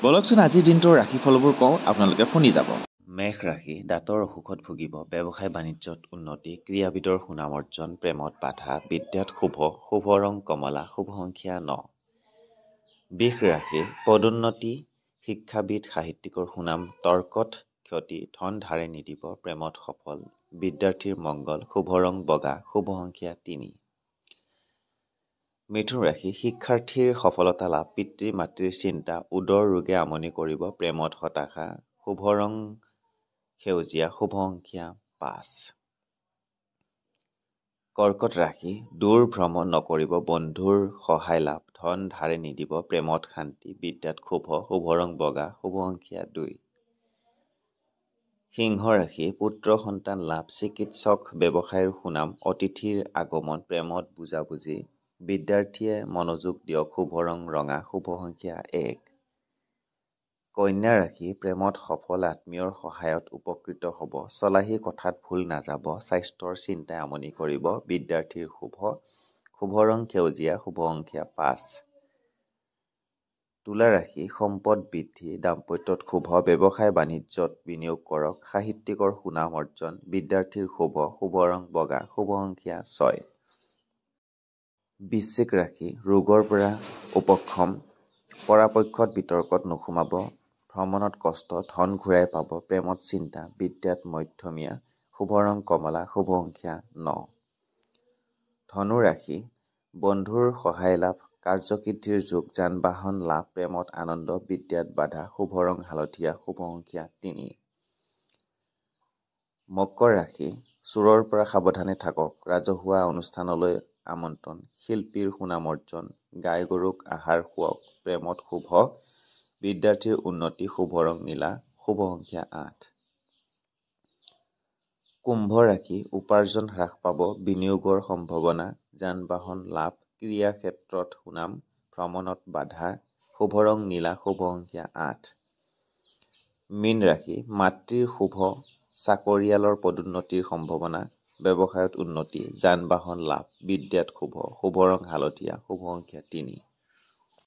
বলকচোন আজিৰ দিনটোৰ ৰাশিফলবোৰ কওঁ, আপোনালোকে শুনি যাব। মেষ ৰাশি, দাঁতৰ অসুখত ভুগিব, ব্যৱসায় বাণিজ্যত উন্নতি, ক্ৰীড়াবিদৰ সুনাম অৰ্জন, প্ৰেমত বাধা, বিদ্যাত শুভ, শুভ ৰং কমলা, শুভ সংখ্যা 9। বৃষ ৰাশি, পদোন্নতি, শিক্ষাবিদ, সাহিত্যিকৰ সুনাম, তৰ্কত ক্ষতি, ধন ধাৰে নিদিব, প্ৰেমত সফল, বিদ্যাৰ্থীৰ মংগল, শুভ ৰং বগা, শুভ সংখ্যা 3। মিথুন ৰাশি, শিক্ষাৰ্থীৰ সফলতা লাভ, পিতৃ মাতৃৰ চিন্তা, উদৰ ৰোগে আমনি কৰিব, প্ৰেমত হতাশা, শুভ ৰং সেউজীয়া, শুভ সংখ্যা 5। কৰ্কট ৰাশি, দূৰ ভ্ৰমণ নকৰিব, বন্ধুৰ সহায় লাভ, ধন ধাৰে নিদিব, প্ৰেমত শান্তি, বিদ্যাত শুভ, শুভ ৰং বগা, শুভ সংখ্যা 2। সিংহ ৰাশি, পুত্ৰ সন্তান লাভ, চিকিৎসক, ব্যৱসায়ৰ সুনাম, অতিথিৰ আগমন, প্ৰেমত বুজাবুজি, বিদ্যাৰ্থীয়ে মনোযোগ দিয়ক, শুভ ৰং ৰঙা, শুভ সংখ্যা 1। কন্যা ৰাশি, প্ৰেমত সফল, আত্মীয়ৰ সহায়ত উপকৃত হ'ব, চলাহী কথাত ভুল নাযাব, স্বাস্থ্যৰ চিন্তাই আমনি কৰিব, বিদ্যাৰ্থীৰ শুভ, শুভ ৰং সেউজীয়া, শুভ সংখ্যা 5। তুলা ৰাশি, সম্পদ বৃদ্ধি, দাম্পত্যত শুভ, ব্যৱসায় বাণিজ্যত বিনিয়োগ কৰক, সাহিত্যিকৰ সুনাম অৰ্জন, বিদ্যাৰ্থীৰ শুভ, শুভ ৰং বগা, শুভ সংখ্যা 6। বৃশ্চিক ৰাশি, ৰোগৰ পৰা উপশম, পৰাপক্ষত বিতৰ্কত নোসোমাব, ভ্ৰমণত কষ্ট, ধন ঘূৰাই পাব, প্ৰেমত চিন্তা, বিদ্যাত মধ্যমীয়া, শুভ ৰং কমলা, শুভ সংখ্যা 9। ধনু ৰাশি, বন্ধুৰ সহায় লাভ, কাৰ্যসিদ্ধিৰ যোগ, যান বাহন লাভ, প্ৰেমত আনন্দ, বিদ্যাত বাধা, শুভ ৰং হালধীয়া, শুভ সংখ্যা 3। মকৰ ৰাশি, চোৰৰ পৰা সাৱধানে থাকক, ৰাজহুৱা অনুষ্ঠানলৈ আমন্ত্ৰণ, শিল্পীৰ সুনাম অৰ্জন, গাই গৰুক আহাৰ খুৱাওক, প্ৰেমত শুভ, বিদ্যাৰ্থীৰ উন্নতি, শুভ ৰং নীলা, শুভ সংখ্যা 8। কুম্ভ ৰাশি, উপাৰ্জন হ্ৰাস পাব, বিনিয়োগৰ সম্ভাৱনা, যান বাহন লাভ, ক্ৰীড়া ক্ষেত্ৰত সুনাম, ভ্ৰমণত বাধা, শুভ ৰং নীলা, শুভ সংখ্যা 8। মীন ৰাশি, মাতৃৰ শুভ, চাকৰিয়ালৰ পদোন্নতিৰ সম্ভাৱনা, ব্যৱসায়ত উন্নতি, যান বাহন লাভ, বিদ্যাত শুভ, শুভ ৰং হালধীয়া, শুভ সংখ্যা 3।